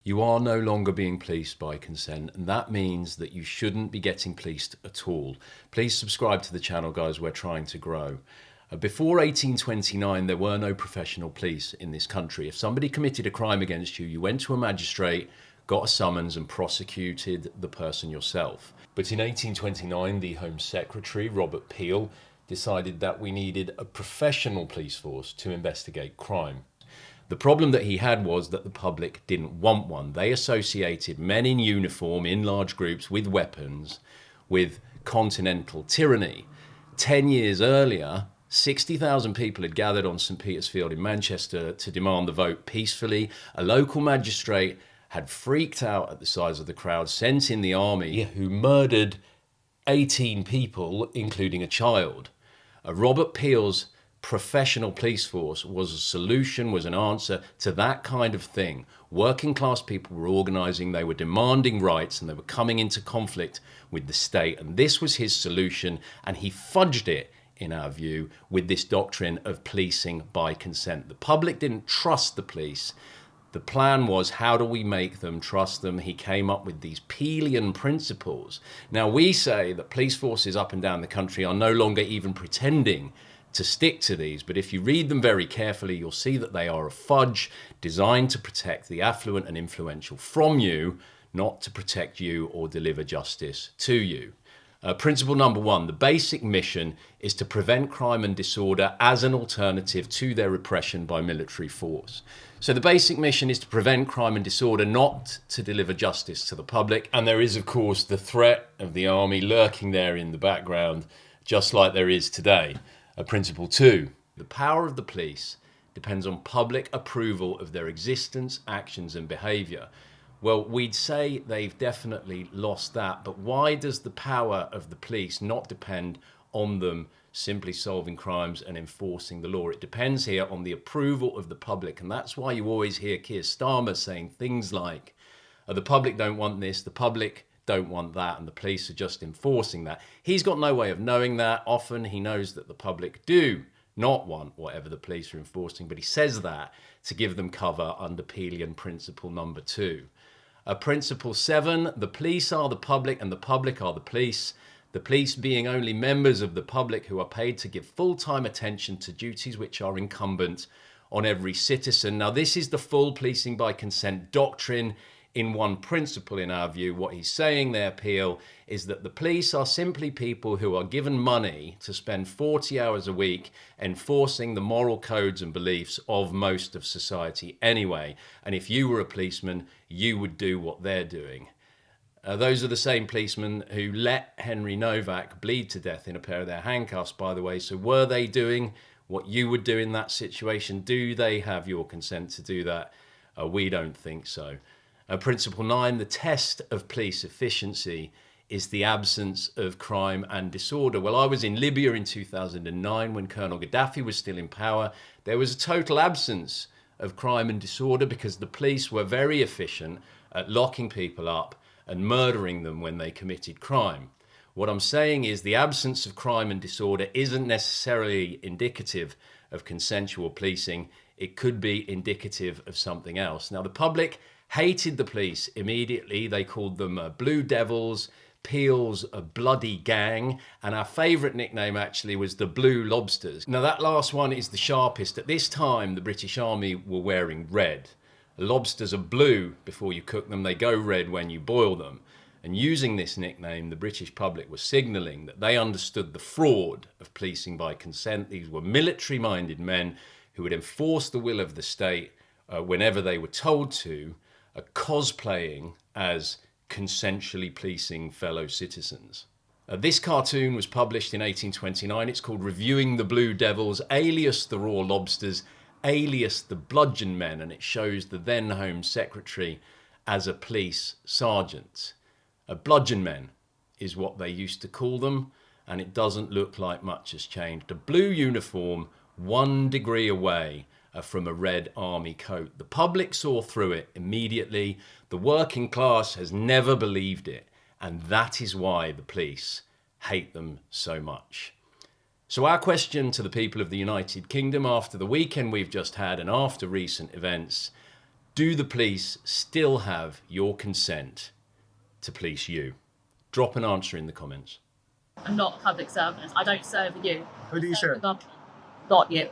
You are no longer being policed by consent, and that means that you shouldn't be getting policed at all. Please subscribe to the channel, guys. We're trying to grow. Before 1829, there were no professional police in this country. If somebody committed a crime against you, you went to a magistrate, got a summons and prosecuted the person yourself. But in 1829, the Home Secretary, Robert Peel, decided that we needed a professional police force to investigate crime. The problem that he had was that the public didn't want one. They associated men in uniform in large groups with weapons with continental tyranny. 10 years earlier, 60,000 people had gathered on St. Peter's Field in Manchester to demand the vote peacefully. A local magistrate had freaked out at the size of the crowd, sent in the army, who murdered 18 people, including a child. Robert Peel's professional police force was a solution, was an answer to that kind of thing. Working class people were organising, they were demanding rights, and they were coming into conflict with the state. And this was his solution, and he fudged it, in our view, with this doctrine of policing by consent. The public didn't trust the police. The plan was, how do we make them trust them? He came up with these Peelian Principles. Now, we say that police forces up and down the country are no longer even pretending to stick to these, but if you read them very carefully, you'll see that they are a fudge designed to protect the affluent and influential from you, not to protect you or deliver justice to you. Principle number 1, the basic mission is to prevent crime and disorder as an alternative to their repression by military force. So the basic mission is to prevent crime and disorder, not to deliver justice to the public. And there is, of course, the threat of the army lurking there in the background, just like there is today. Principle 2, the power of the police depends on public approval of their existence, actions and behaviour. Well, we'd say they've definitely lost that, but why does the power of the police not depend on them simply solving crimes and enforcing the law? It depends here on the approval of the public, and that's why you always hear Keir Starmer saying things like, the public don't want this, the public don't want that, and the police are just enforcing that. He's got no way of knowing that. Often he knows that the public do not want whatever the police are enforcing, but he says that to give them cover under Peelian Principle number 2. Principle 7, the police are the public and the public are the police. The police being only members of the public who are paid to give full-time attention to duties which are incumbent on every citizen. Now, this is the full policing by consent doctrine in one principle, in our view. What he's saying there, Peel, is that the police are simply people who are given money to spend 40 hours a week enforcing the moral codes and beliefs of most of society anyway. And if you were a policeman, you would do what they're doing. Those are the same policemen who let Henry Novak bleed to death in a pair of their handcuffs, by the way. So were they doing what you would do in that situation? Do they have your consent to do that? We don't think so. Principle 9, the test of police efficiency is the absence of crime and disorder. Well, I was in Libya in 2009 when Colonel Gaddafi was still in power. There was a total absence of crime and disorder because the police were very efficient at locking people up and murdering them when they committed crime. What I'm saying is the absence of crime and disorder isn't necessarily indicative of consensual policing. It could be indicative of something else. Now, the public hated the police immediately. They called them Blue Devils, Peel's a bloody gang, and our favourite nickname actually was the Blue Lobsters. Now, that last one is the sharpest. At this time, the British Army were wearing red. Lobsters are blue before you cook them. They go red when you boil them. And using this nickname, the British public was signalling that they understood the fraud of policing by consent. These were military-minded men who would enforce the will of the state whenever they were told to, cosplaying as consensually policing fellow citizens. This cartoon was published in 1829. It's called Reviewing the Blue Devils, alias the Raw Lobsters, alias the Bludgeon Men, and it shows the then Home Secretary as a police sergeant. Bludgeon Men is what they used to call them, and it doesn't look like much has changed. A blue uniform, 1 degree away from a red army coat. The public saw through it immediately. The working class has never believed it, and that is why the police hate them so much. So our question to the people of the United Kingdom after the weekend we've just had and after recent events, Do the police still have your consent to police you? Drop an answer in the comments. I'm not a public servant. I don't serve you. Who do you serve? Not you.